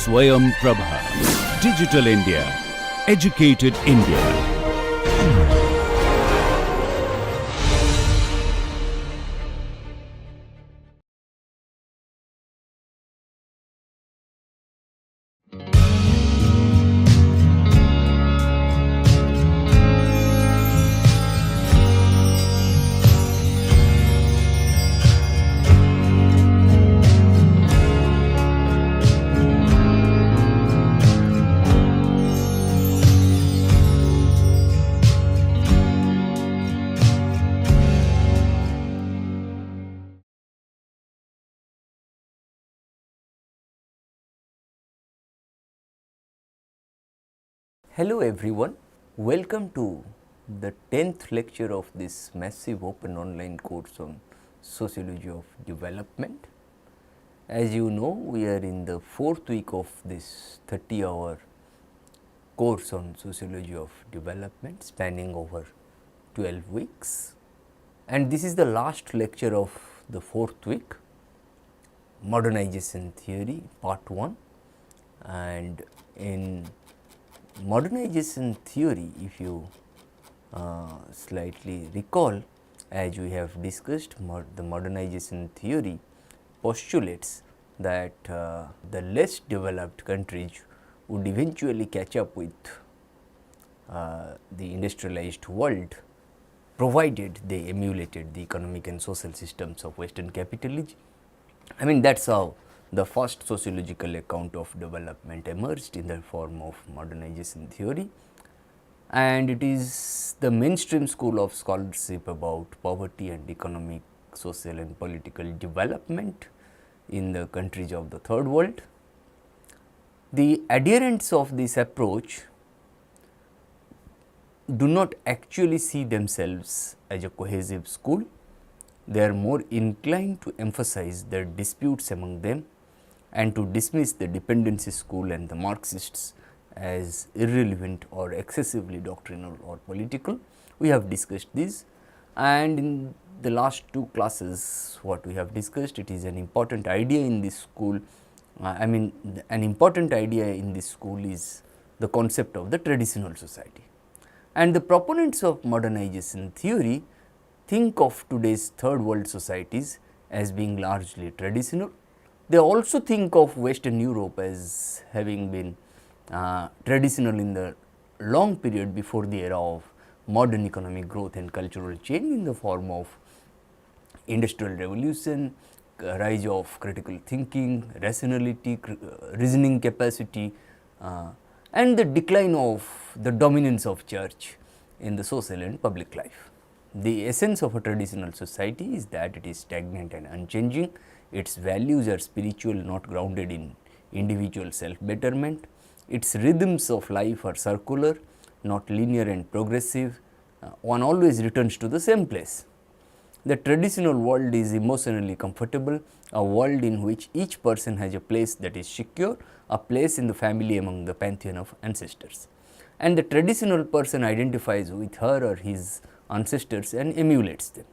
Swayam Prabha. Digital India. Educated India. Hello everyone, welcome to the 10th lecture of this massive open online course on Sociology of Development. As you know, we are in the 4th week of this 30-hour course on Sociology of Development spanning over 12 weeks, and this is the last lecture of the 4th week, Modernization Theory Part 1. And in modernization theory, if you slightly recall, as we have discussed, the modernization theory postulates that the less developed countries would eventually catch up with the industrialized world, provided they emulated the economic and social systems of Western capitalism. I mean, that is how the first sociological account of development emerged in the form of modernization theory, and it is the mainstream school of scholarship about poverty and economic, social and political development in the countries of the third world. The adherents of this approach do not actually see themselves as a cohesive school. They are more inclined to emphasize the disputes among them and to dismiss the dependency school and the Marxists as irrelevant or excessively doctrinal or political. We have discussed this, and in the last two classes what we have discussed, it is an important idea in this school. An important idea in this school is the concept of the traditional society, and the proponents of modernization theory think of today's third world societies as being largely traditional. They also think of Western Europe as having been traditional in the long period before the era of modern economic growth and cultural change in the form of industrial revolution, rise of critical thinking, rationality, reasoning capacity, and the decline of the dominance of church in the social and public life. The essence of a traditional society is that it is stagnant and unchanging. Its values are spiritual, not grounded in individual self-betterment. Its rhythms of life are circular, not linear and progressive. One always returns to the same place. The traditional world is emotionally comfortable, a world in which each person has a place that is secure, a place in the family among the pantheon of ancestors. And the traditional person identifies with her or his ancestors and emulates them.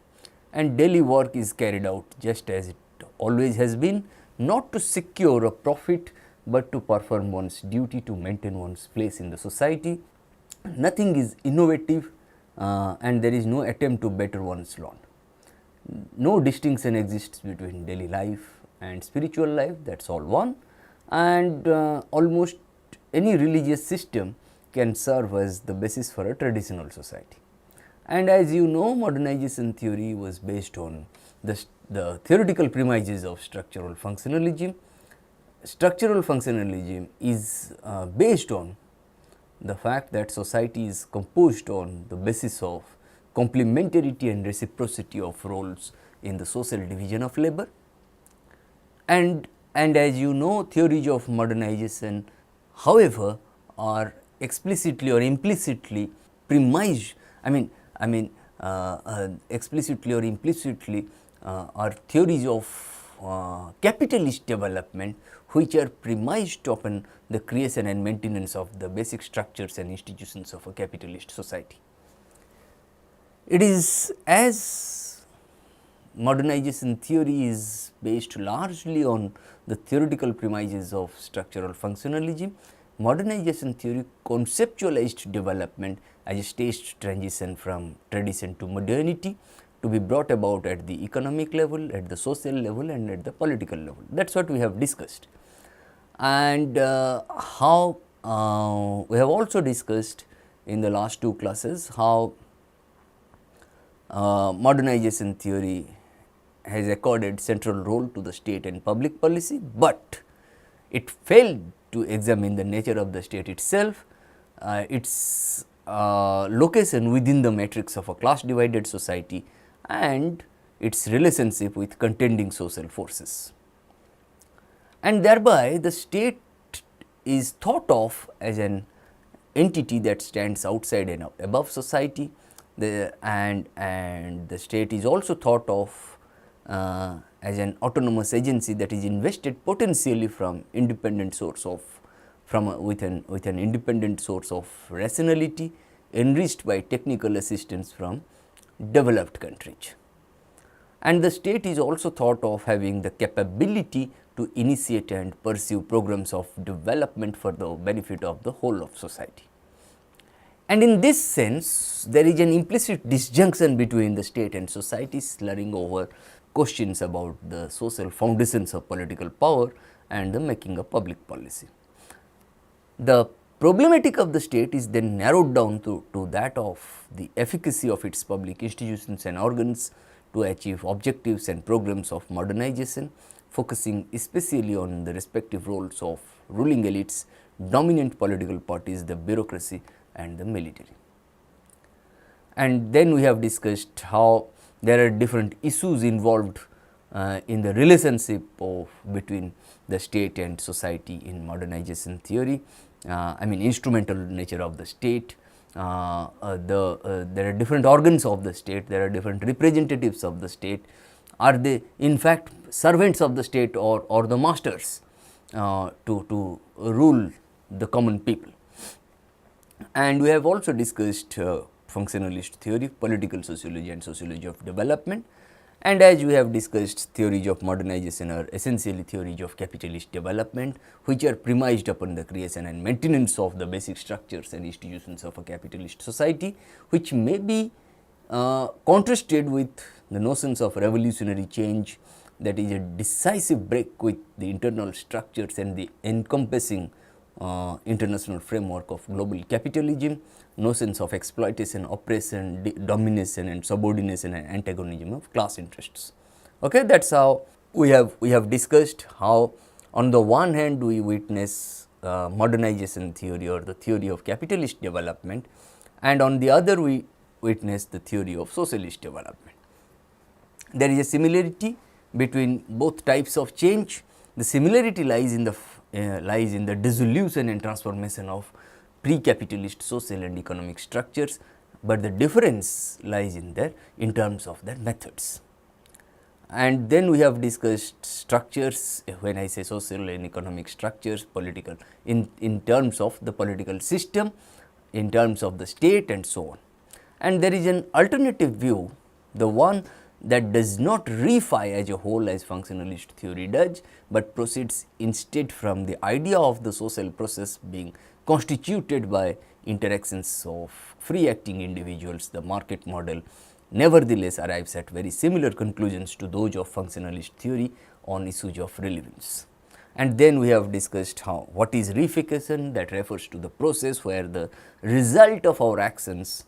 And daily work is carried out just as it always has been, not to secure a profit, but to perform one's duty to maintain one's place in the society. Nothing is innovative and there is no attempt to better one's lot. No distinction exists between daily life and spiritual life, that is all one, and almost any religious system can serve as the basis for a traditional society. And as you know, modernization theory was based on the theoretical premises of structural functionalism. Structural functionalism is based on the fact that society is composed on the basis of complementarity and reciprocity of roles in the social division of labor. And as you know, theories of modernization, however, are explicitly or implicitly premised, explicitly or implicitly are theories of capitalist development, which are premised upon the creation and maintenance of the basic structures and institutions of a capitalist society. It is as modernization theory is based largely on the theoretical premises of structural functionalism. Modernization theory conceptualized development as a staged transition from tradition to modernity, to be brought about at the economic level, at the social level and at the political level. That is what we have discussed. And how we have also discussed in the last two classes how modernization theory has accorded central role to the state and public policy, but it failed to examine the nature of the state itself, its location within the matrix of a class divided society and its relationship with contending social forces. And thereby the state is thought of as an entity that stands outside and above society, and the state is also thought of as an autonomous agency that is invested potentially from independent source of with an independent source of rationality, enriched by technical assistance from developed countries. And the state is also thought of having the capability to initiate and pursue programs of development for the benefit of the whole of society. And in this sense, there is an implicit disjunction between the state and society, slurring over questions about the social foundations of political power and the making of public policy. The problematic of the state is then narrowed down to that of the efficacy of its public institutions and organs to achieve objectives and programs of modernization, focusing especially on the respective roles of ruling elites, dominant political parties, the bureaucracy and the military. And then we have discussed how there are different issues involved in the relationship between the state and society in modernization theory. I mean instrumental nature of the state, there are different organs of the state, there are different representatives of the state. Are they in fact servants of the state or the masters to rule the common people? And we have also discussed functionalist theory, political sociology and sociology of development. And as we have discussed, theories of modernization are essentially theories of capitalist development, which are premised upon the creation and maintenance of the basic structures and institutions of a capitalist society, which may be contrasted with the notions of revolutionary change, that is a decisive break with the internal structures and the encompassing international framework of global capitalism, notions of exploitation, oppression, domination and subordination and antagonism of class interests. Okay, that is how we have discussed how on the one hand we witness modernization theory or the theory of capitalist development, and on the other we witness the theory of socialist development. There is a similarity between both types of change. The similarity lies in the dissolution and transformation of pre-capitalist social and economic structures, but the difference lies in terms of their methods. And then we have discussed structures, when I say social and economic structures, political, in terms of the political system, in terms of the state and so on. And there is an alternative view, the one that does not reify as a whole as functionalist theory does, but proceeds instead from the idea of the social process being constituted by interactions of free acting individuals. The market model nevertheless arrives at very similar conclusions to those of functionalist theory on issues of relevance. And then we have discussed what is reification, that refers to the process where the result of our actions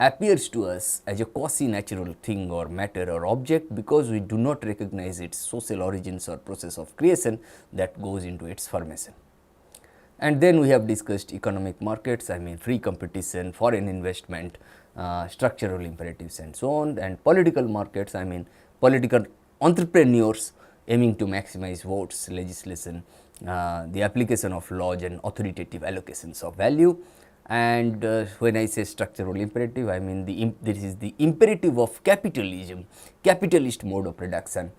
appears to us as a quasi-natural thing or matter or object, because we do not recognize its social origins or process of creation that goes into its formation. And then we have discussed economic markets, I mean free competition, foreign investment, structural imperatives and so on, and political markets, I mean political entrepreneurs aiming to maximize votes, legislation, the application of laws and authoritative allocations of value. And when I say structural imperative, I mean this is the imperative of capitalism, capitalist mode of production.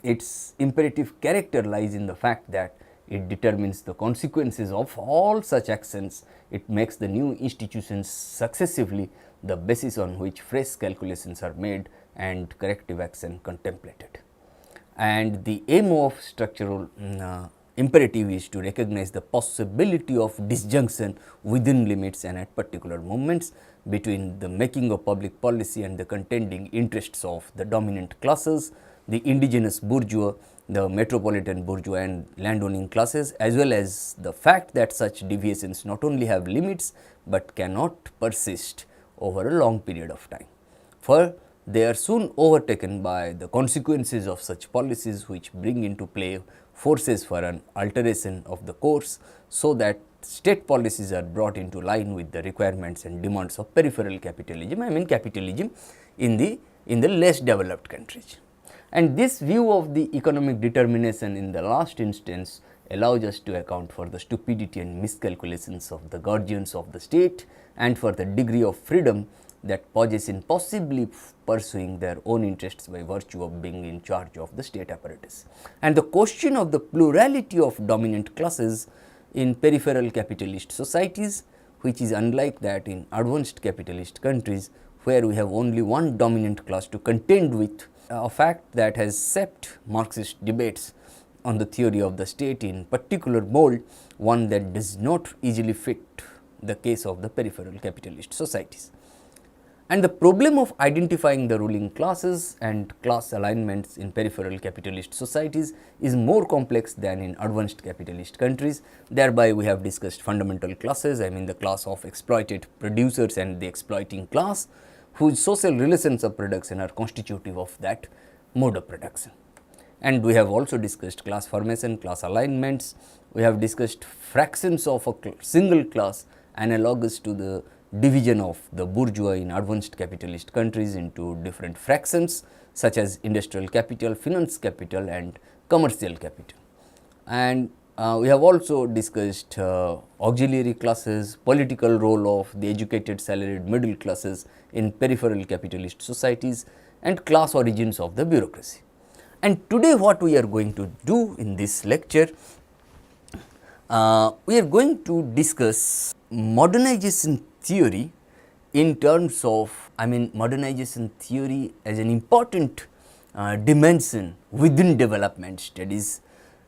Its imperative character lies in the fact that it determines the consequences of all such actions. It makes the new institutions successively the basis on which fresh calculations are made and corrective action contemplated. And the aim of structural imperative is to recognize the possibility of disjunction within limits and at particular moments between the making of public policy and the contending interests of the dominant classes, the indigenous bourgeois, the metropolitan bourgeois and landowning classes, as well as the fact that such deviations not only have limits, but cannot persist over a long period of time. For they are soon overtaken by the consequences of such policies, which bring into play forces for an alteration of the course, so that state policies are brought into line with the requirements and demands of peripheral capitalism, I mean capitalism in the less developed countries. And this view of the economic determination in the last instance allows us to account for the stupidity and miscalculations of the guardians of the state, and for the degree of freedom that possess in possibly pursuing their own interests by virtue of being in charge of the state apparatus. And the question of the plurality of dominant classes in peripheral capitalist societies, which is unlike that in advanced capitalist countries, where we have only one dominant class to contend with, a fact that has shaped Marxist debates on the theory of the state in particular mold, one that does not easily fit the case of the peripheral capitalist societies. And the problem of identifying the ruling classes and class alignments in peripheral capitalist societies is more complex than in advanced capitalist countries. Thereby, we have discussed fundamental classes, I mean the class of exploited producers and the exploiting class, whose social relations of production are constitutive of that mode of production. And we have also discussed class formation, class alignments. We have discussed fractions of a single class analogous to the division of the bourgeois in advanced capitalist countries into different fractions, such as industrial capital, finance capital and commercial capital. And we have also discussed auxiliary classes, political role of the educated salaried middle classes in peripheral capitalist societies, and class origins of the bureaucracy. And today what we are going to do in this lecture, we are going to discuss modernization theory in terms of, I mean modernization theory as an important dimension within development studies,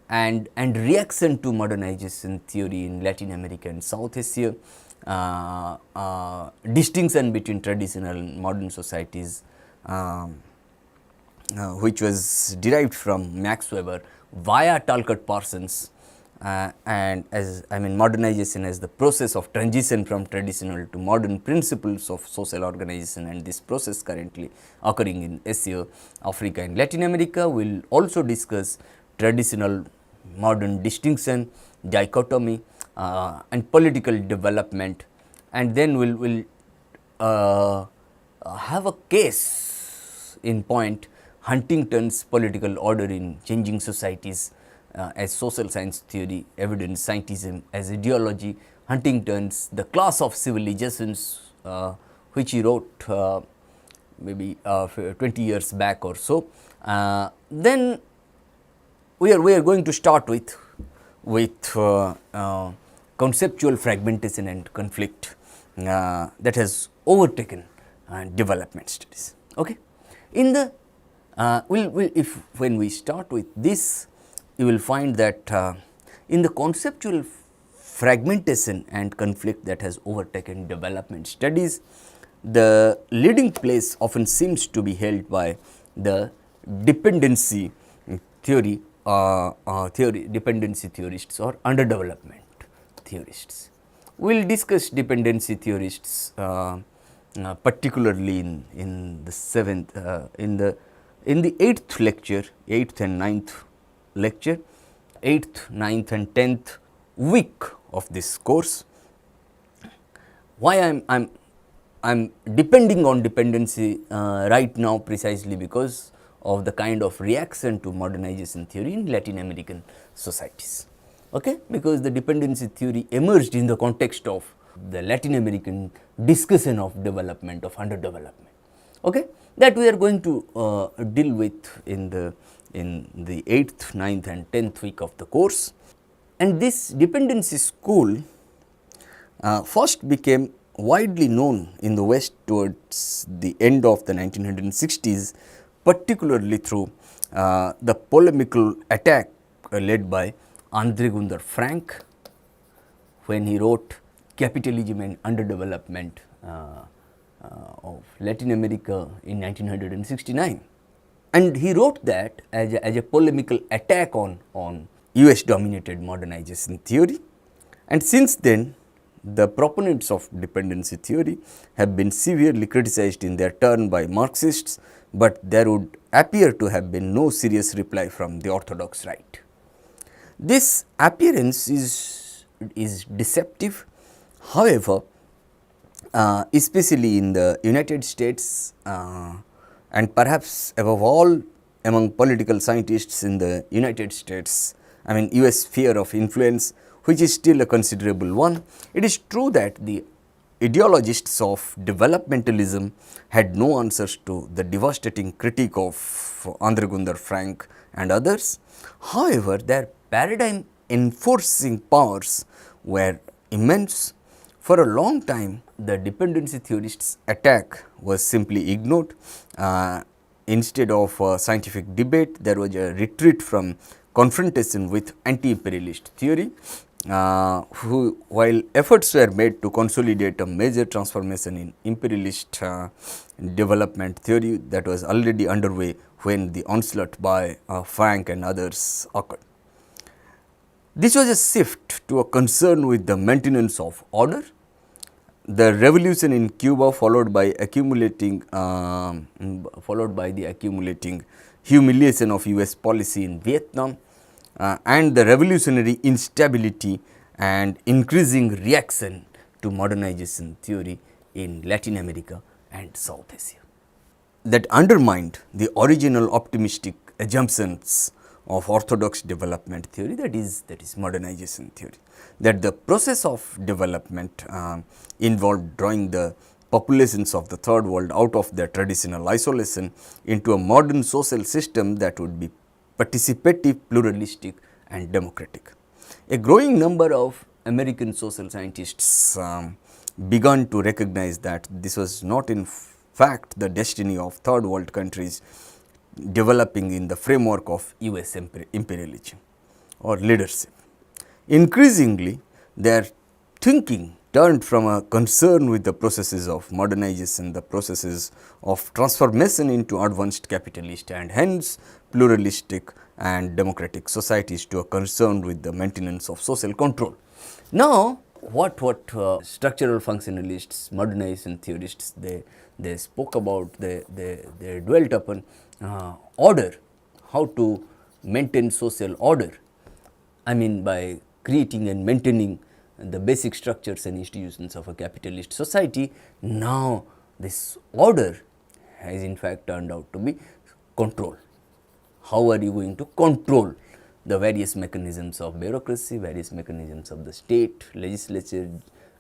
and reaction to modernization theory in Latin America and South Asia, distinction between traditional and modern societies, which was derived from Max Weber via Talcott Parsons, and as I mean modernization as the process of transition from traditional to modern principles of social organization, and this process currently occurring in Asia, Africa and Latin America. We will also discuss traditional modern distinction, dichotomy and political development, and then we will have a case in point Huntington's political order in changing societies as social science theory, evidence scientism as ideology, Huntington's The Class of Civilizations, which he wrote maybe 20 years back or so. Then we are going to start with conceptual fragmentation and conflict that has overtaken development studies. Okay. In the when we start with this, you will find that in the conceptual fragmentation and conflict that has overtaken development studies, the leading place often seems to be held by the dependency theory, dependency theorists or underdevelopment theorists. We will discuss dependency theorists particularly in the seventh, in the 8th lecture, 8th and 9th lecture, 8th, 9th and 10th week of this course. Why I'm depending on dependency right now, precisely because of the kind of reaction to modernization theory in Latin American societies. Okay? Because the dependency theory emerged in the context of the Latin American discussion of development, of underdevelopment. Okay? That we are going to deal with in the 8th, 9th and 10th week of the course. And this dependency school first became widely known in the West towards the end of the 1960s, particularly through the polemical attack led by Andre Gunder Frank when he wrote Capitalism and Underdevelopment of Latin America in 1969. And he wrote that as a polemical attack on US dominated modernization theory. And since then, the proponents of dependency theory have been severely criticized in their turn by Marxists, but there would appear to have been no serious reply from the orthodox right. This appearance is deceptive. However, especially in the United States and perhaps above all among political scientists in the United States, I mean US sphere of influence, which is still a considerable one, it is true that the ideologists of developmentalism had no answers to the devastating critique of Andre Gunder Frank and others. However, their paradigm enforcing powers were immense. For a long time, the dependency theorists' attack was simply ignored. Instead of scientific debate, there was a retreat from confrontation with anti-imperialist theory, while efforts were made to consolidate a major transformation in imperialist development theory that was already underway when the onslaught by Frank and others occurred. This was a shift to a concern with the maintenance of order. The revolution in Cuba, followed by the accumulating humiliation of US policy in Vietnam, and the revolutionary instability and increasing reaction to modernization theory in Latin America and South Asia, that undermined the original optimistic assumptions of orthodox development theory, that is modernization theory, that the process of development involved drawing the populations of the third world out of their traditional isolation into a modern social system that would be participative, pluralistic and democratic. A growing number of American social scientists began to recognize that this was not in fact the destiny of third world countries developing in the framework of US imperialism or leadership. Increasingly, their thinking turned from a concern with the processes of modernization, the processes of transformation into advanced capitalist and hence pluralistic and democratic societies, to a concern with the maintenance of social control. Now, what structural functionalists, modernization theorists, they spoke about, they dwelt upon order, how to maintain social order. I mean by creating and maintaining the basic structures and institutions of a capitalist society. Now, this order has in fact turned out to be control. How are you going to control the various mechanisms of bureaucracy, various mechanisms of the state, legislature,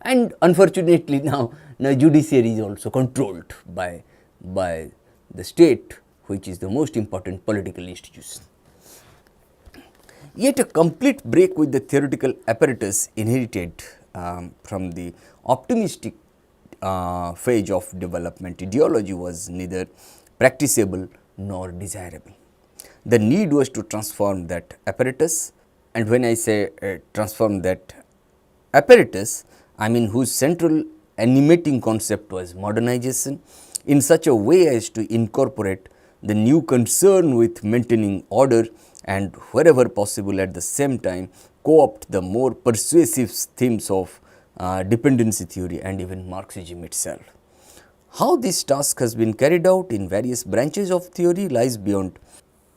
and unfortunately now judiciary is also controlled by the state, which is the most important political institution. Yet a complete break with the theoretical apparatus inherited from the optimistic phase of development ideology was neither practicable nor desirable. The need was to transform that apparatus, and when I say transform that apparatus, I mean whose central animating concept was modernization, in such a way as to incorporate the new concern with maintaining order and wherever possible at the same time co-opt the more persuasive themes of dependency theory and even Marxism itself. How this task has been carried out in various branches of theory lies beyond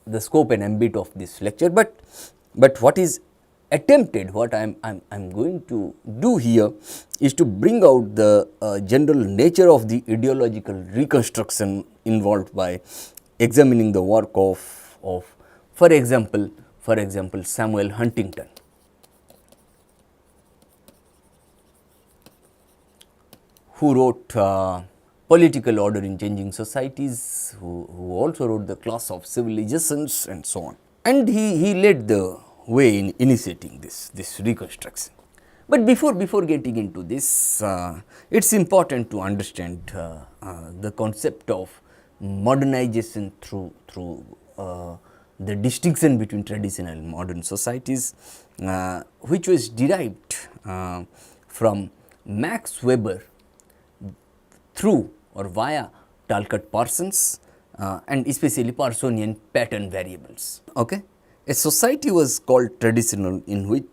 the scope and ambit of this lecture, but what is attempted, what I am going to do here is to bring out the general nature of the ideological reconstruction involved by examining the work of for example Samuel Huntington, who wrote Political Order in Changing Societies, who also wrote The Class of Civilizations and so on, and he led the way in initiating this reconstruction. But before getting into this, it is important to understand the concept of modernization through the distinction between traditional and modern societies, which was derived from Max Weber through or via Talcott Parsons and especially Parsonian pattern variables. Okay? A society was called traditional in which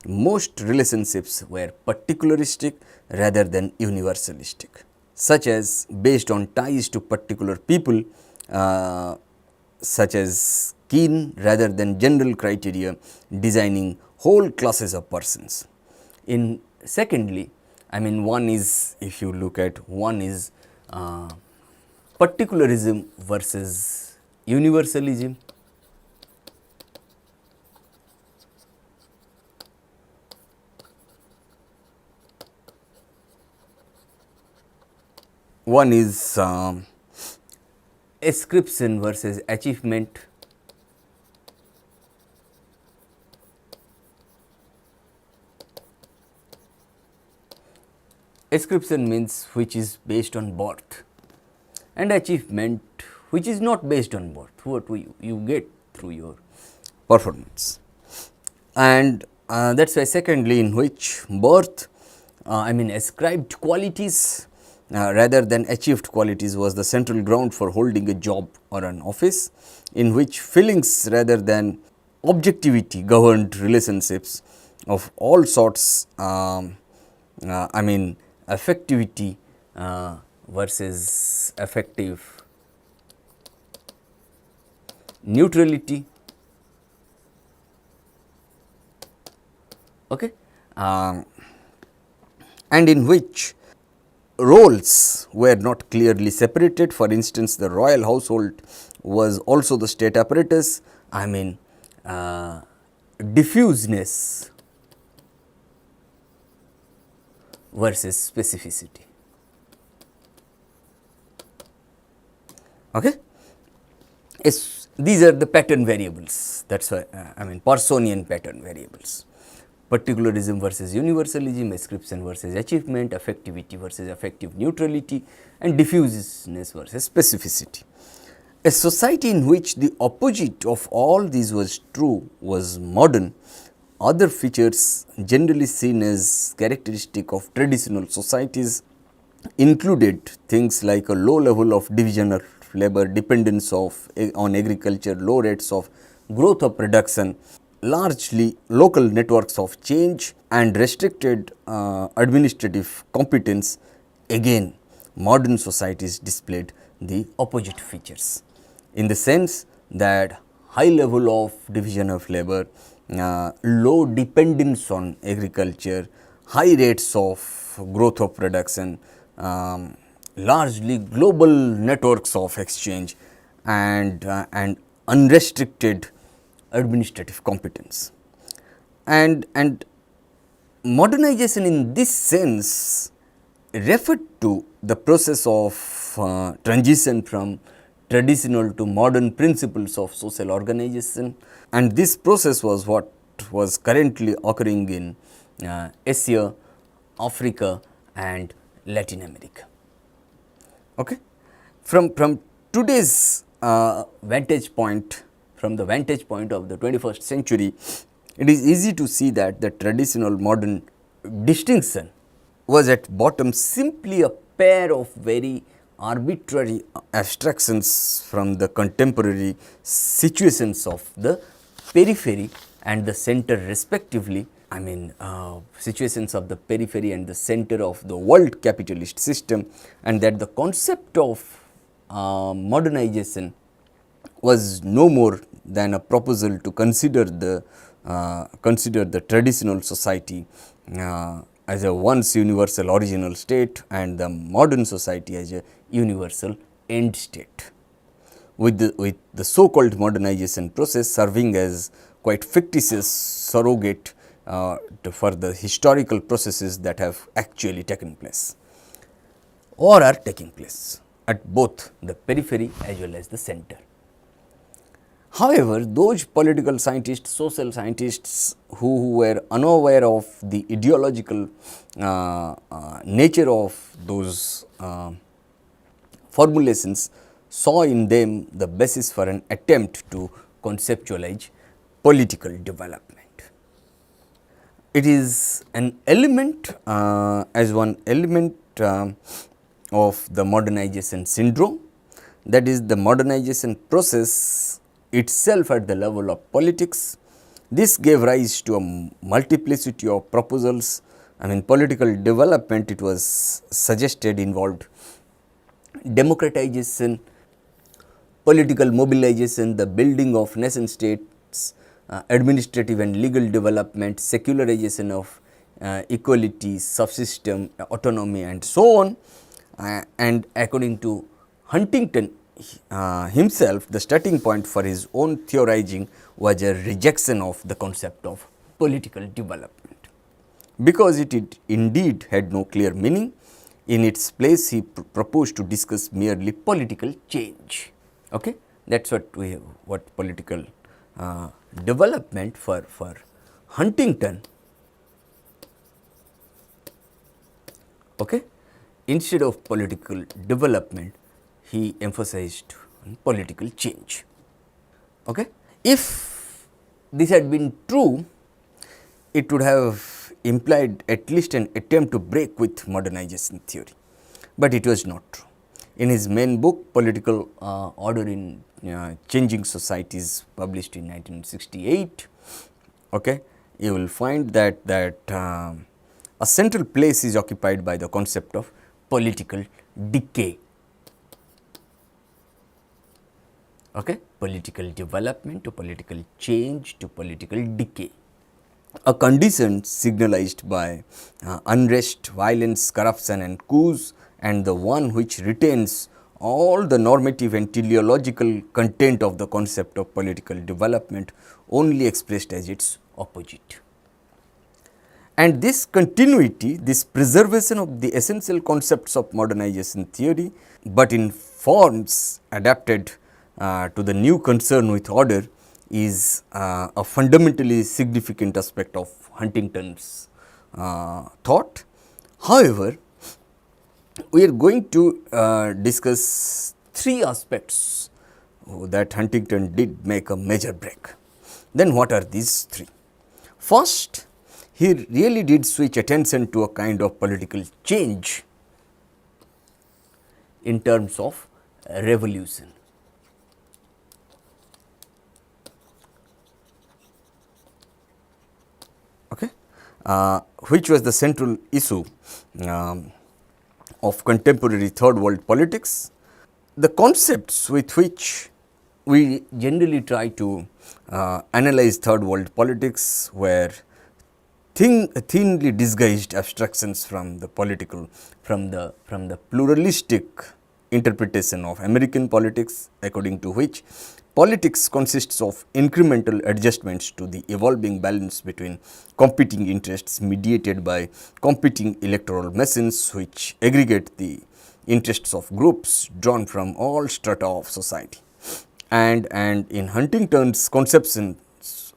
most relationships were particularistic rather than universalistic, such as based on ties to particular people, such as kin rather than general criteria designing whole classes of persons. In secondly, I mean, one is, if you look at, one is particularism versus universalism. One is ascription versus achievement. Ascription means which is based on birth, and achievement which is not based on birth, what you get through your performance. And that is why secondly, in which birth, I mean ascribed qualities rather than achieved qualities was the central ground for holding a job or an office, in which feelings rather than objectivity governed relationships of all sorts. I mean affectivity versus affective neutrality. Okay. And in which roles were not clearly separated. For instance, the royal household was also the state apparatus. I mean diffuseness versus specificity. Okay. These are the pattern variables, that is why I mean Parsonian pattern variables. Particularism versus universalism, ascription versus achievement, affectivity versus affective neutrality, and diffuseness versus specificity. A society in which the opposite of all these was true was modern. Other features generally seen as characteristic of traditional societies included things like a low level of division of labor, dependence on agriculture, low rates of growth of production, largely local networks of change, and restricted administrative competence. Again, modern societies displayed the opposite features, in the sense that high level of division of labor, low dependence on agriculture, high rates of growth of production, largely global networks of exchange, and unrestricted administrative competence. And modernization in this sense referred to the process of transition from traditional to modern principles of social organization, and this process was what was currently occurring in Asia, Africa and Latin America. Okay. From today's vantage point, from the vantage point of the 21st century, it is easy to see that the traditional modern distinction was at bottom simply a pair of very arbitrary abstractions from the contemporary situations of the periphery and the center respectively. I mean situations of the periphery and the center of the world capitalist system, and that the concept of modernization was no more than a proposal to consider the traditional society as a once universal original state and the modern society as a universal end state, with the so called modernization process serving as quite fictitious surrogate for the historical processes that have actually taken place or are taking place at both the periphery as well as the center. However, those political scientists, social scientists who were unaware of the ideological nature of those formulations saw in them the basis for an attempt to conceptualize political development. It is an element as one element of the modernization syndrome, that is the modernization process itself at the level of politics. This gave rise to a multiplicity of proposals. I mean, political development, it was suggested, involved democratization, political mobilization, the building of nation states, administrative and legal development, secularization of equality, subsystem, autonomy and so on. And according to Huntington himself, the starting point for his own theorizing was a rejection of the concept of political development, because it indeed had no clear meaning. In its place, he proposed to discuss merely political change. Okay? That is what we have, what political development for Huntington. Okay? Instead of political development, he emphasized on political change. Okay? If this had been true, it would have implied at least an attempt to break with modernization theory, but it was not true. In his main book, Political Order in Changing Societies, published in 1968, okay, you will find that a central place is occupied by the concept of political decay. Okay? Political development to political change to political decay, a condition signalized by unrest, violence, corruption and coups, and the one which retains all the normative and teleological content of the concept of political development, only expressed as its opposite. And this continuity, this preservation of the essential concepts of modernization theory, but in forms adapted to the new concern with order, is a fundamentally significant aspect of Huntington's thought. However, we are going to discuss three aspects that Huntington did make a major break. Then what are these three? First, he really did switch attention to a kind of political change in terms of revolution. Okay? Which was the central issue of contemporary third world politics. The concepts with which we generally try to analyze third world politics were thinly disguised abstractions from the political, from the pluralistic interpretation of American politics, according to which politics consists of incremental adjustments to the evolving balance between competing interests mediated by competing electoral machines which aggregate the interests of groups drawn from all strata of society. And in Huntington's conception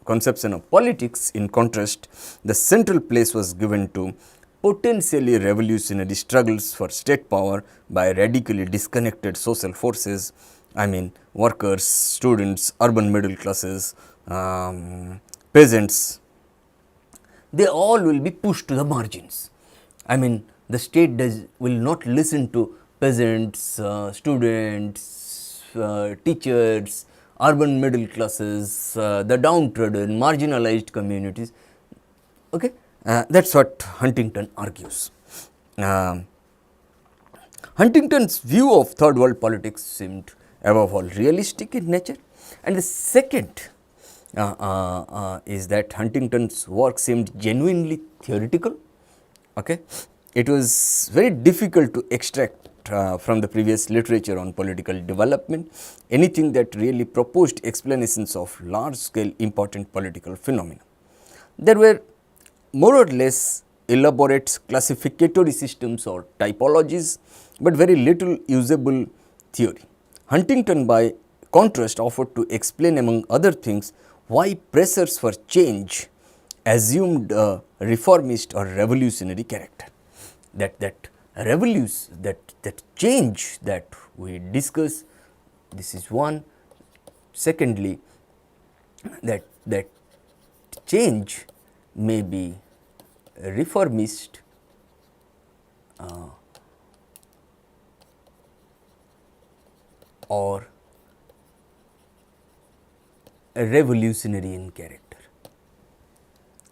of politics, in contrast, the central place was given to potentially revolutionary struggles for state power by radically disconnected social forces. I mean, workers, students, urban middle classes, peasants, they all will be pushed to the margins. I mean, the state will not listen to peasants, students, teachers, urban middle classes, the downtrodden, marginalized communities. Okay? That is what Huntington argues. Huntington's view of third world politics seemed above all realistic in nature, and the second is that Huntington's work seemed genuinely theoretical. Okay? It was very difficult to extract from the previous literature on political development anything that really proposed explanations of large scale important political phenomena. There were more or less elaborate classificatory systems or typologies, but very little usable theory. Huntington, by contrast offered to explain, among other things, why pressures for change assumed a reformist or revolutionary character. That change that we discuss, this is one. Secondly, that change may be reformist or a revolutionary in character.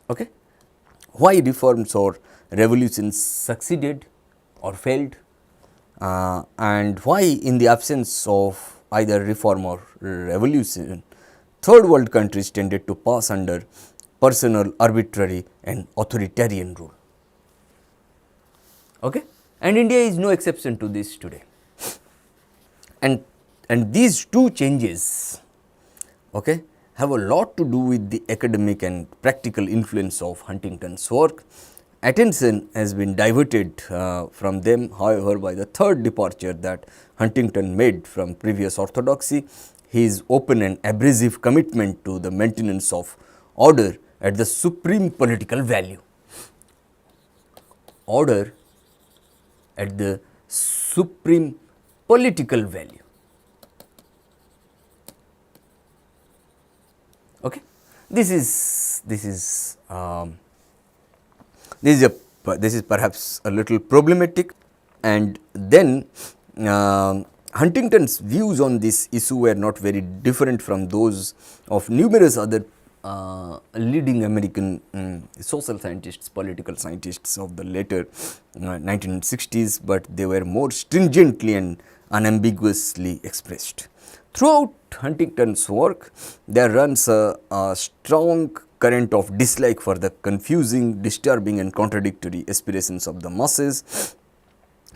Okay? Why reforms or revolutions succeeded or failed, and why, in the absence of either reform or revolution, third world countries tended to pass under personal, arbitrary and authoritarian rule. Okay? And India is no exception to this today. And these two changes, okay, have a lot to do with the academic and practical influence of Huntington's work. Attention has been diverted from them, however, by the third departure that Huntington made from previous orthodoxy, his open and abrasive commitment to the maintenance of order at the supreme political value. Order at the supreme political value. Okay, this is perhaps a little problematic, and then Huntington's views on this issue were not very different from those of numerous other leading American social scientists, political scientists of the later 1960s, but they were more stringently and unambiguously expressed. Throughout Huntington's work, there runs a strong current of dislike for the confusing, disturbing and contradictory aspirations of the masses,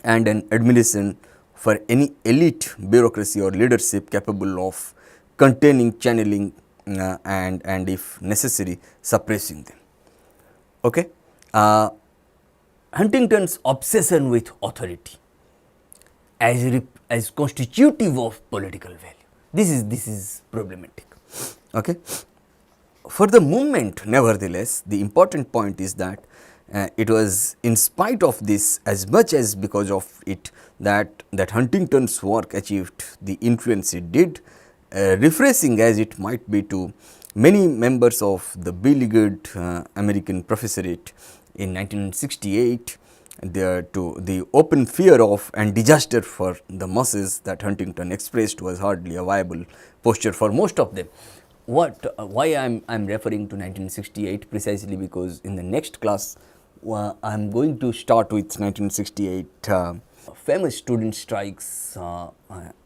and an admiration for any elite bureaucracy or leadership capable of containing, channeling and if necessary suppressing them. Okay? Huntington's obsession with authority as constitutive of political value, this is problematic. Okay? For the movement, nevertheless, the important point is that it was in spite of this, as much as because of it, that Huntington's work achieved the influence it did, refreshing as it might be to many members of the beleaguered American professorate in 1968. The open fear of and disaster for the masses that Huntington expressed was hardly a viable posture for most of them. Why I am referring to 1968 precisely because in the next class I am going to start with 1968 famous student strikes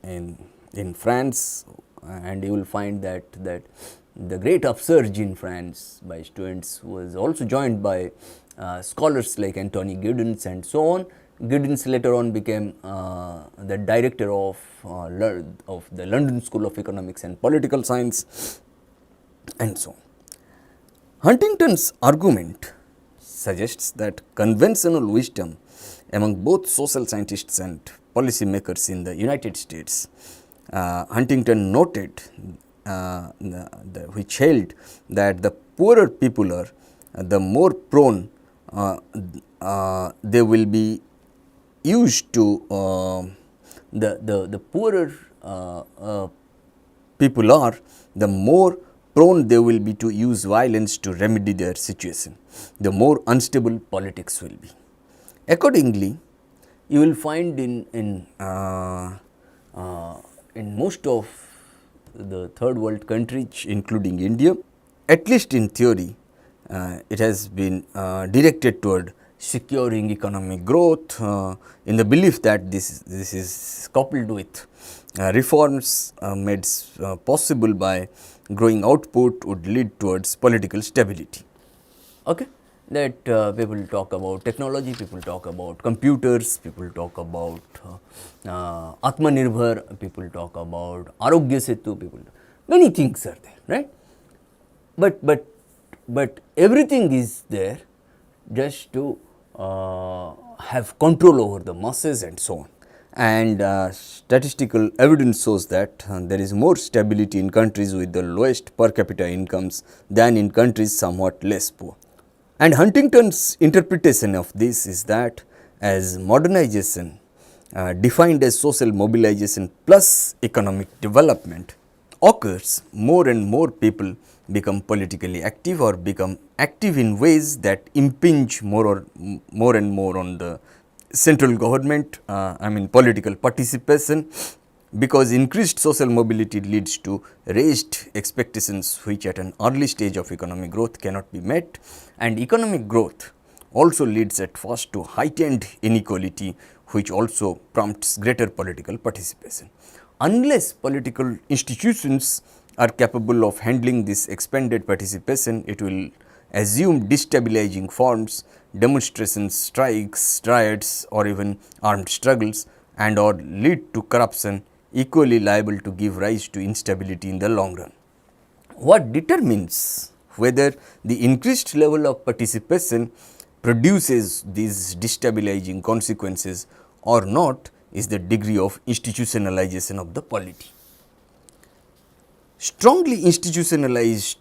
in France, and you will find that the great upsurge in France by students was also joined by scholars like Anthony Giddens and so on. Giddens later on became the director of the London School of Economics and Political Science and so on. Huntington's argument suggests that conventional wisdom among both social scientists and policy makers in the United States, Huntington noted which held that the poorer people are, the more prone they will be used to the poorer people are, the more prone they will be to use violence to remedy their situation, the more unstable politics will be. Accordingly, you will find in most of the third world countries, including India, at least in theory, it has been directed toward securing economic growth in the belief that this is coupled with reforms made possible by growing output would lead towards political stability. Okay? That people talk about technology, people talk about computers, people talk about Atmanirbhar, people talk about Arogya Setu, many things are there, right? But everything is there just to have control over the masses and so on. and statistical evidence shows that there is more stability in countries with the lowest per capita incomes than in countries somewhat less poor. And Huntington's interpretation of this is that as modernization defined as social mobilization plus economic development occurs, more and more people become politically active or become active in ways that impinge more and more on the central government, political participation, because increased social mobility leads to raised expectations which at an early stage of economic growth cannot be met, and economic growth also leads at first to heightened inequality which also prompts greater political participation. Unless political institutions are capable of handling this expanded participation, it will assume destabilizing forms, demonstrations, strikes, riots or even armed struggles, and or lead to corruption, equally liable to give rise to instability in the long run. What determines whether the increased level of participation produces these destabilizing consequences or not is the degree of institutionalization of the polity. Strongly institutionalized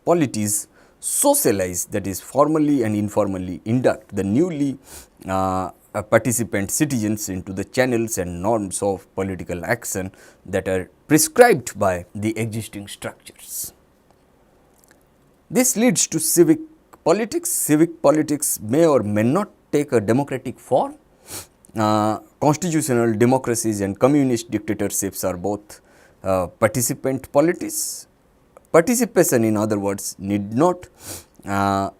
polities socialize, that is formally and informally induct the newly participant citizens into the channels and norms of political action that are prescribed by the existing structures. This leads to civic politics. Civic politics may or may not take a democratic form. Constitutional democracies and communist dictatorships are both participant polities. Participation, in other words, need not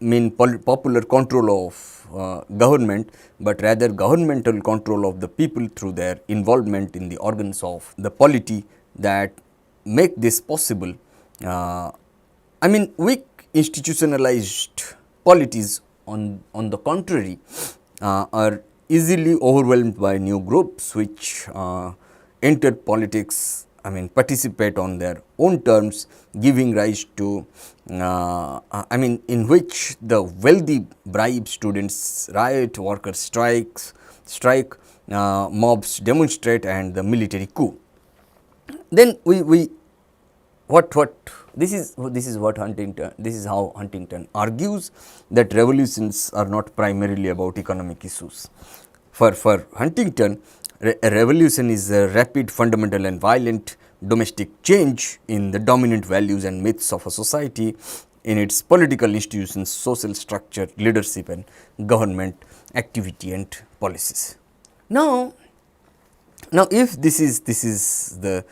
mean popular control of government, but rather governmental control of the people through their involvement in the organs of the polity that make this possible. Weak institutionalized polities on the contrary are easily overwhelmed by new groups which enter politics, participate on their own terms, giving rise to in which the wealthy bribe students, riot, workers strike, mobs demonstrate, and the military coup. Then this is how Huntington argues that revolutions are not primarily about economic issues. For Huntington, a revolution is a rapid, fundamental and violent domestic change in the dominant values and myths of a society, in its political institutions, social structure, leadership and government activity and policies. Now if this is the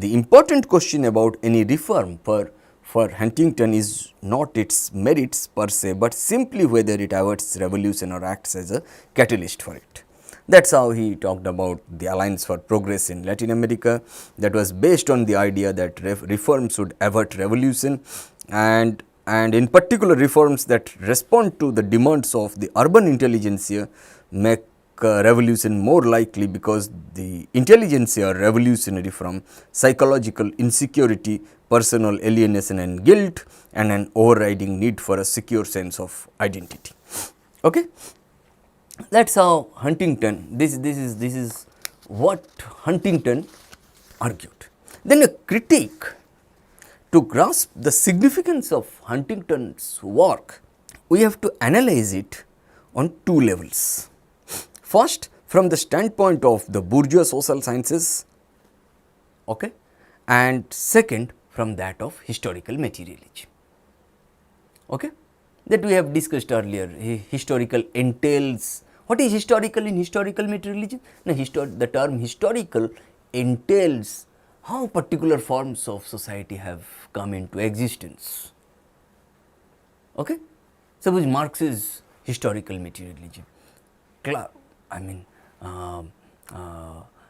important question about any reform for Huntington is not its merits per se, but simply whether it averts revolution or acts as a catalyst for it. That is how he talked about the Alliance for Progress in Latin America, that was based on the idea that reforms should avert revolution, and in particular reforms that respond to the demands of the urban intelligentsia make revolution more likely, because the intelligentsia are revolutionary from psychological insecurity, personal alienation and guilt, and an overriding need for a secure sense of identity. Okay? That is how Huntington, this is what Huntington argued. Then a critique, to grasp the significance of Huntington's work, we have to analyze it on two levels. First, from the standpoint of the bourgeois social sciences, okay, and second, from that of historical materialism. Okay? That we have discussed earlier. Historical entails. What is historical in historical materialism? The term historical entails how particular forms of society have come into existence. Okay? Suppose Marx's historical materialism.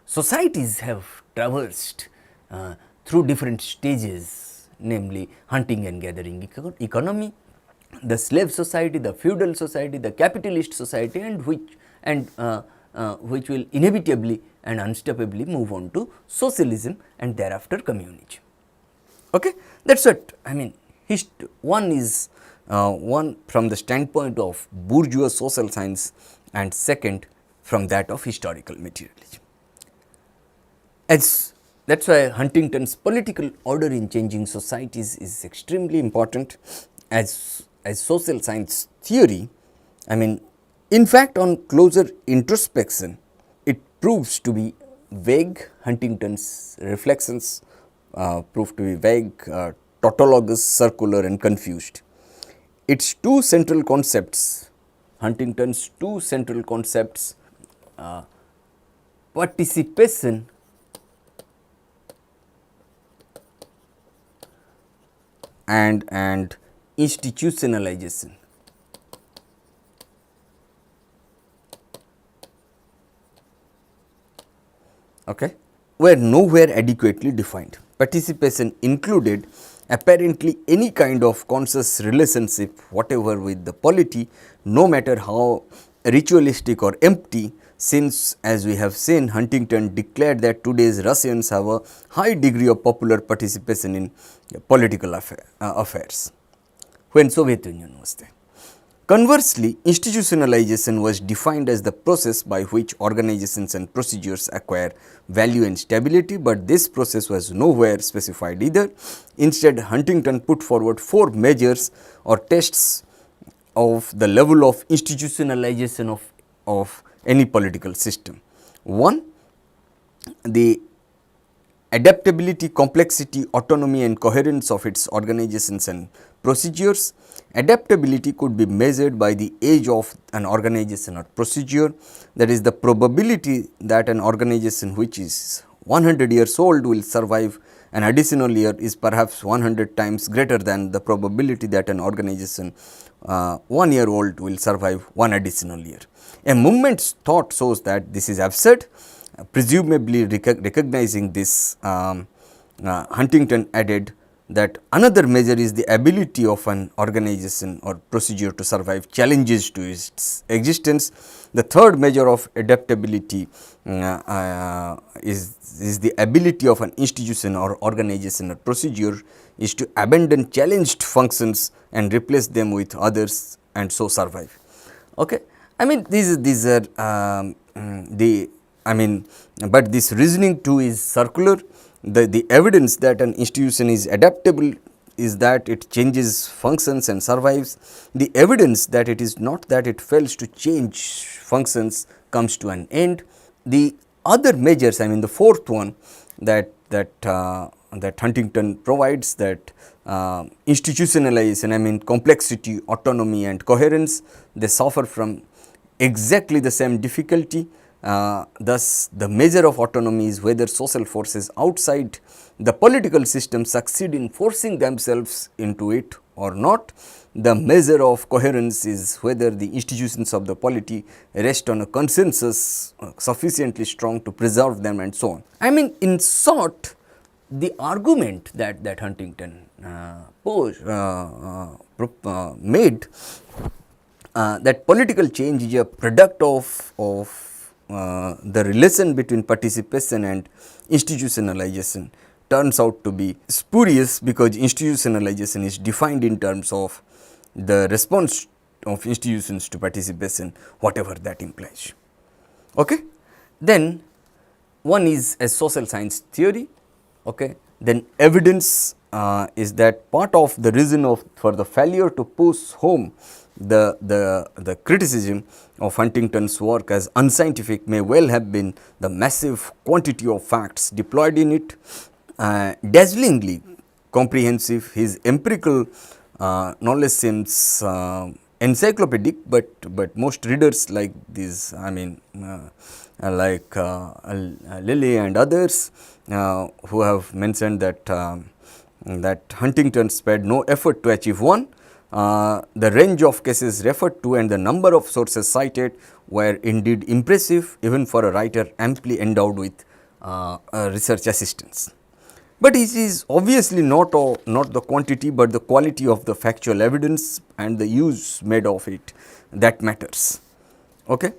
Societies have traversed through different stages, namely hunting and gathering economy, the slave society, the feudal society, the capitalist society, and which will inevitably and unstoppably move on to socialism and thereafter communism. Okay? That is what one is one from the standpoint of bourgeois social science, and second from that of historical materialism. As that is why Huntington's political order in changing societies is extremely important as social science theory. I mean, in fact, on closer introspection, it proves to be vague. Huntington's reflections prove to be vague, tautologous, circular and confused. Its two central concepts, Huntington's two central concepts, participation and institutionalization, were nowhere adequately defined. Participation included apparently any kind of conscious relationship whatever with the polity, no matter how ritualistic or empty, since as we have seen, Huntington declared that today's Russians have a high degree of popular participation in political affairs when Soviet Union was there. Conversely, institutionalization was defined as the process by which organizations and procedures acquire value and stability, but this process was nowhere specified either. Instead, Huntington put forward 4 measures or tests of the level of institutionalization of any political system. 1. The adaptability, complexity, autonomy and coherence of its organizations and procedures. Adaptability could be measured by the age of an organization or procedure, that is the probability that an organization which is 100 years old will survive an additional year is perhaps 100 times greater than the probability that an organization 1 year old will survive 1 additional year. A movement's thought shows that this is absurd. Presumably recognizing this, Huntington added that another measure is the ability of an organization or procedure to survive challenges to its existence. The third measure of adaptability is the ability of an institution or organization or procedure is to abandon challenged functions and replace them with others and so survive. Okay. I mean, these are but this reasoning too is circular. The evidence that an institution is adaptable is that it changes functions and survives. The evidence that it is not that it fails to change functions comes to an end. The other measures, I mean the fourth one that Huntington provides, that institutionalization, I mean complexity, autonomy and coherence, they suffer from exactly the same difficulty. Thus, the measure of autonomy is whether social forces outside the political system succeed in forcing themselves into it or not. The measure of coherence is whether the institutions of the polity rest on a consensus sufficiently strong to preserve them and so on. I mean, in short, the argument that Huntington made that political change is a product of the relation between participation and institutionalization turns out to be spurious, because institutionalization is defined in terms of the response of institutions to participation, whatever that implies. Okay? Then one is a social science theory. Okay? Then evidence is that part of the reason for the failure to push home the criticism of Huntington's work as unscientific may well have been the massive quantity of facts deployed in it. Dazzlingly comprehensive, his empirical knowledge seems encyclopedic, but most readers like these, I mean like Lilly and others who have mentioned that Huntington spared no effort to achieve one. The range of cases referred to and the number of sources cited were indeed impressive, even for a writer amply endowed with research assistance. But it is obviously not the quantity, but the quality of the factual evidence and the use made of it that matters. Okay?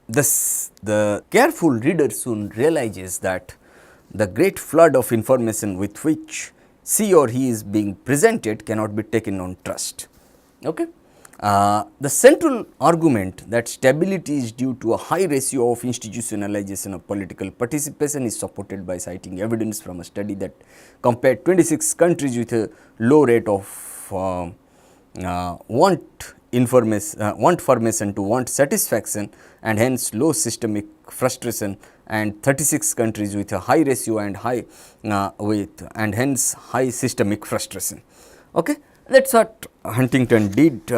The careful reader soon realizes that the great flood of information with which she or he is being presented cannot be taken on trust. Okay? The central argument that stability is due to a high ratio of institutionalization of political participation is supported by citing evidence from a study that compared 26 countries with a low rate of want formation to want satisfaction and hence low systemic frustration, and 36 countries with a high ratio and high and hence high systemic frustration. Okay? That is what Huntington did,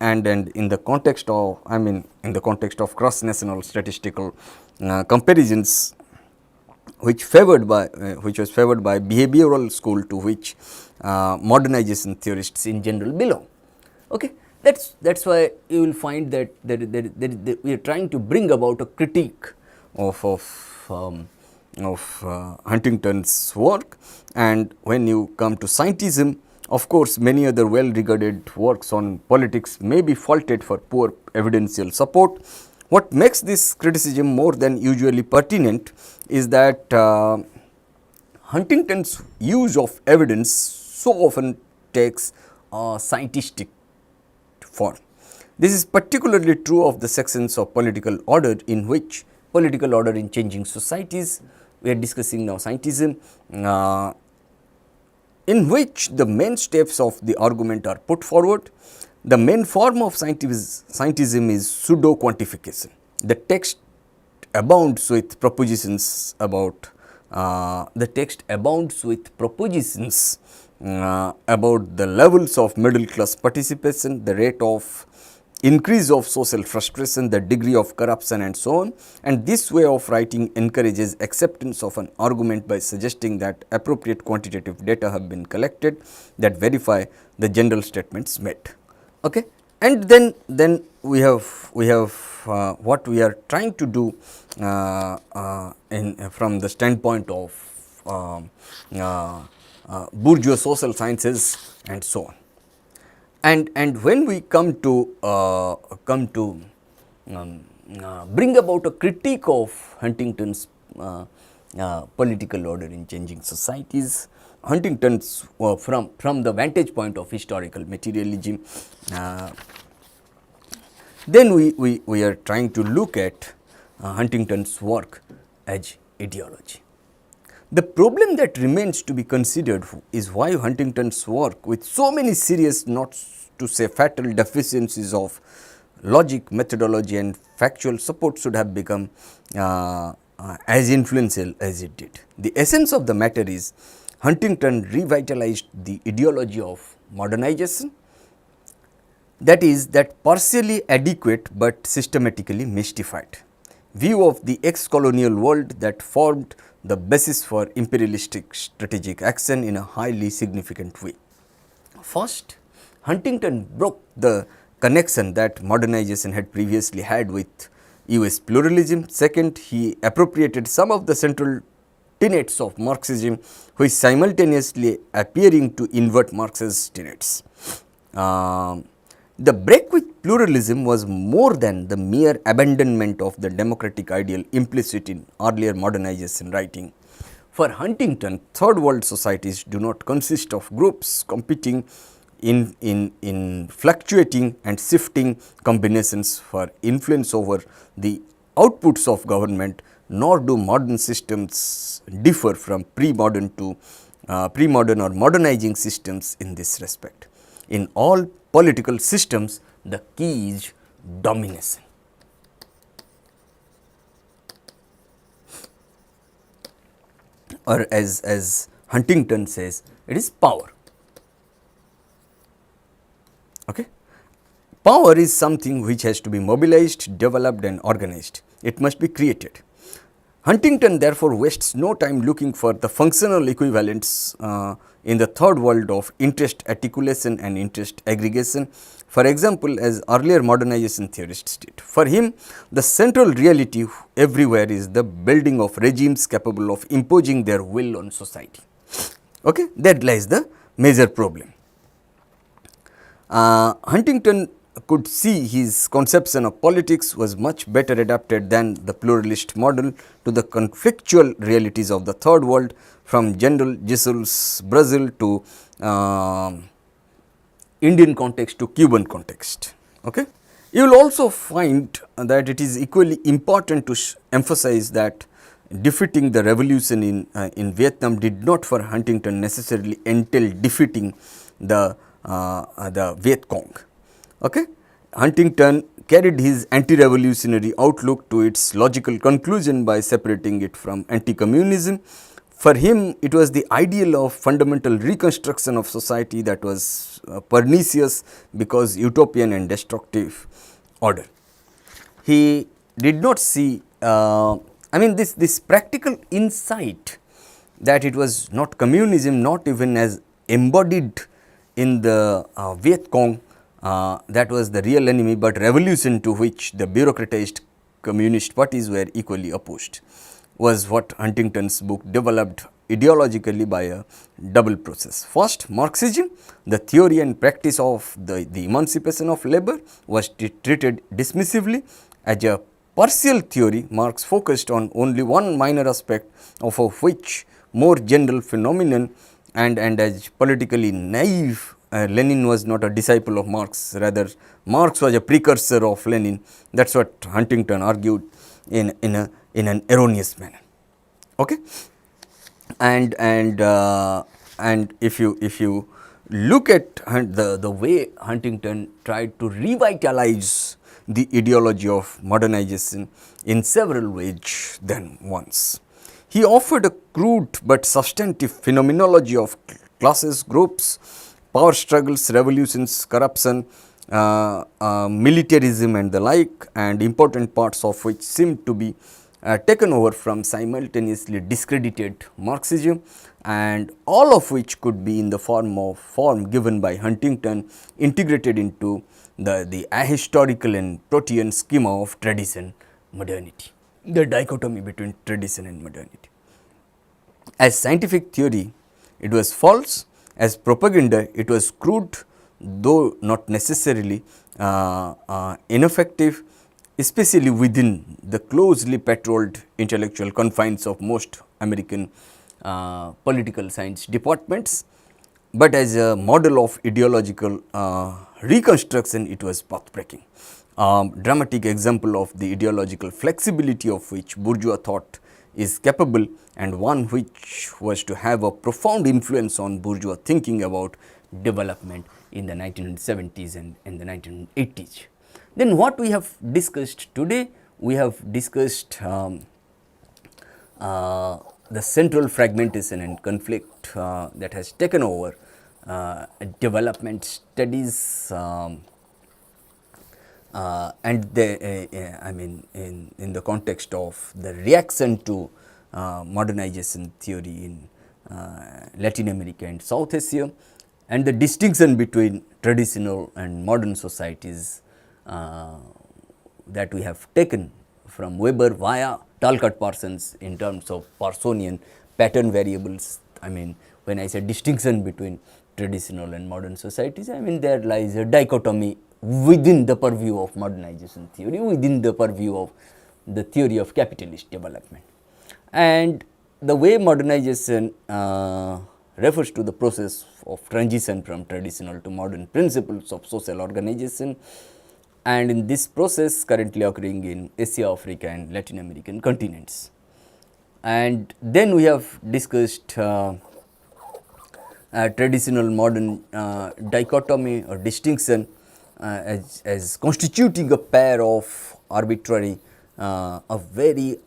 and in the context of, in the context of cross national statistical comparisons, which was favored by behavioral school to which modernization theorists in general belong. Okay? That's why you will find that we are trying to bring about a critique of Huntington's work. And when you come to scientism, of course, many other well regarded works on politics may be faulted for poor evidential support. What makes this criticism more than usually pertinent is that Huntington's use of evidence so often takes a scientific form. This is particularly true of the sections of political order in which political order in changing societies, we are discussing now scientism, in which the main steps of the argument are put forward. The main form of scientism is pseudo quantification. The text abounds with propositions about about the levels of middle class participation, the rate of increase of social frustration, the degree of corruption and so on, and this way of writing encourages acceptance of an argument by suggesting that appropriate quantitative data have been collected that verify the general statements made. Okay? And then we have what we are trying to do from the standpoint of bourgeois social sciences and so on. And when we come to bring about a critique of Huntington's political order in changing societies, Huntington's from the vantage point of historical materialism, then we are trying to look at Huntington's work as ideology. The problem that remains to be considered is why Huntington's work, with so many serious, not to say fatal deficiencies of logic, methodology and factual support, should have become as influential as it did. The essence of the matter is Huntington revitalized the ideology of modernization, that is, that partially adequate but systematically mystified view of the ex-colonial world that formed the basis for imperialistic strategic action in a highly significant way. First, Huntington broke the connection that modernization had previously had with US pluralism. Second, he appropriated some of the central tenets of Marxism, which simultaneously appearing to invert Marx's tenets. The break with pluralism was more than the mere abandonment of the democratic ideal implicit in earlier modernization writing. For Huntington, third world societies do not consist of groups competing in fluctuating and shifting combinations for influence over the outputs of government, nor do modern systems differ from pre-modern or modernizing systems in this respect. In all political systems, the key is domination. Or as Huntington says, it is power. Okay? Power is something which has to be mobilized, developed and organized. It must be created. Huntington therefore wastes no time looking for the functional equivalents in the third world of interest articulation and interest aggregation, for example, as earlier modernization theorists did. For him, the central reality everywhere is the building of regimes capable of imposing their will on society. Okay? That lies the major problem. Huntington could see his conception of politics was much better adapted than the pluralist model to the conflictual realities of the third world, from General Jesus Brazil to Indian context to Cuban context. Okay. You will also find that it is equally important to emphasize that defeating the revolution in Vietnam did not for Huntington necessarily entail defeating the Viet Cong. Okay. Huntington carried his anti-revolutionary outlook to its logical conclusion by separating it from anti-communism. For him, it was the ideal of fundamental reconstruction of society that was pernicious because utopian and destructive order. He did not see, this practical insight that it was not communism, not even as embodied in the Viet Cong, that was the real enemy, but revolution to which the bureaucratized communist parties were equally opposed, was what Huntington's book developed ideologically by a double process. First, Marxism, the theory and practice of the emancipation of labor, was treated dismissively as a partial theory. Marx focused on only one minor aspect of which more general phenomenon, and as politically naive, Lenin was not a disciple of Marx, rather Marx was a precursor of Lenin. That is what Huntington argued in an erroneous manner. Okay. And if you look at the way Huntington tried to revitalize the ideology of modernization in several ways than once. He offered a crude but substantive phenomenology of classes, groups, power struggles, revolutions, corruption, militarism and the like, and important parts of which seemed to be taken over from simultaneously discredited Marxism, and all of which could be in the form given by Huntington, integrated into the ahistorical and protean schema of tradition modernity, the dichotomy between tradition and modernity. As scientific theory, it was false. As propaganda, it was crude, though not necessarily ineffective, especially within the closely patrolled intellectual confines of most American political science departments. But as a model of ideological reconstruction, it was path-breaking. Dramatic example of the ideological flexibility of which bourgeois thought is capable, and one which was to have a profound influence on bourgeois thinking about development in the 1970s and in the 1980s. Then what we have discussed today, we have discussed the central fragmentation and conflict that has taken over development studies, and in the context of the reaction to modernization theory in Latin America and South Asia, and the distinction between traditional and modern societies that we have taken from Weber via Talcott-Parsons in terms of Parsonian pattern variables. When I say distinction between traditional and modern societies, there lies a dichotomy within the purview of modernization theory, within the purview of the theory of capitalist development. And the way modernization refers to the process of transition from traditional to modern principles of social organization, and in this process currently occurring in Asia, Africa and Latin American continents. And then we have discussed traditional modern dichotomy or distinction as constituting a pair of arbitrary arbitrary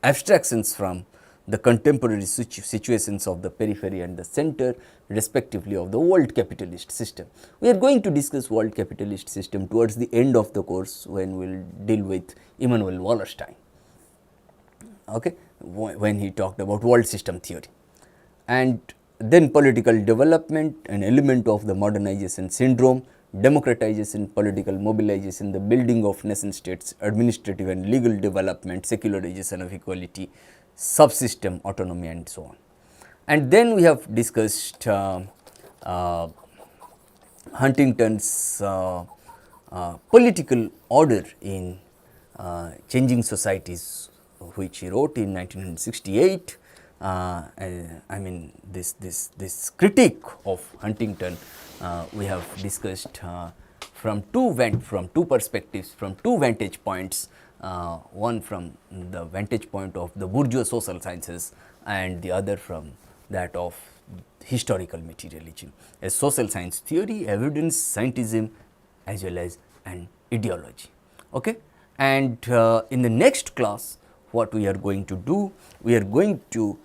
abstractions from the contemporary situations of the periphery and the center respectively of the world capitalist system. We are going to discuss world capitalist system towards the end of the course, when we will deal with Immanuel Wallerstein, when he talked about world system theory. And then political development, an element of the modernization syndrome, democratization, political mobilization, the building of nation states, administrative and legal development, secularization of equality, subsystem autonomy and so on. And then we have discussed Huntington's political order in changing societies, which he wrote in 1968, I mean this critique of Huntington we have discussed from two perspectives, from two vantage points, one from the vantage point of the bourgeois social sciences and the other from that of historical materialism, a social science theory, evidence, scientism as well as an ideology. Okay? And in the next class what we are going to do, we are going to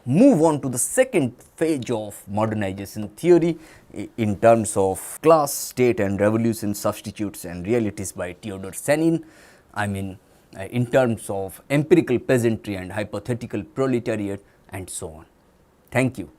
move on to the second phase of modernization theory in terms of class, state and revolution, substitutes and realities by Theodore Sanin. I mean in terms of empirical peasantry and hypothetical proletariat and so on. Thank you.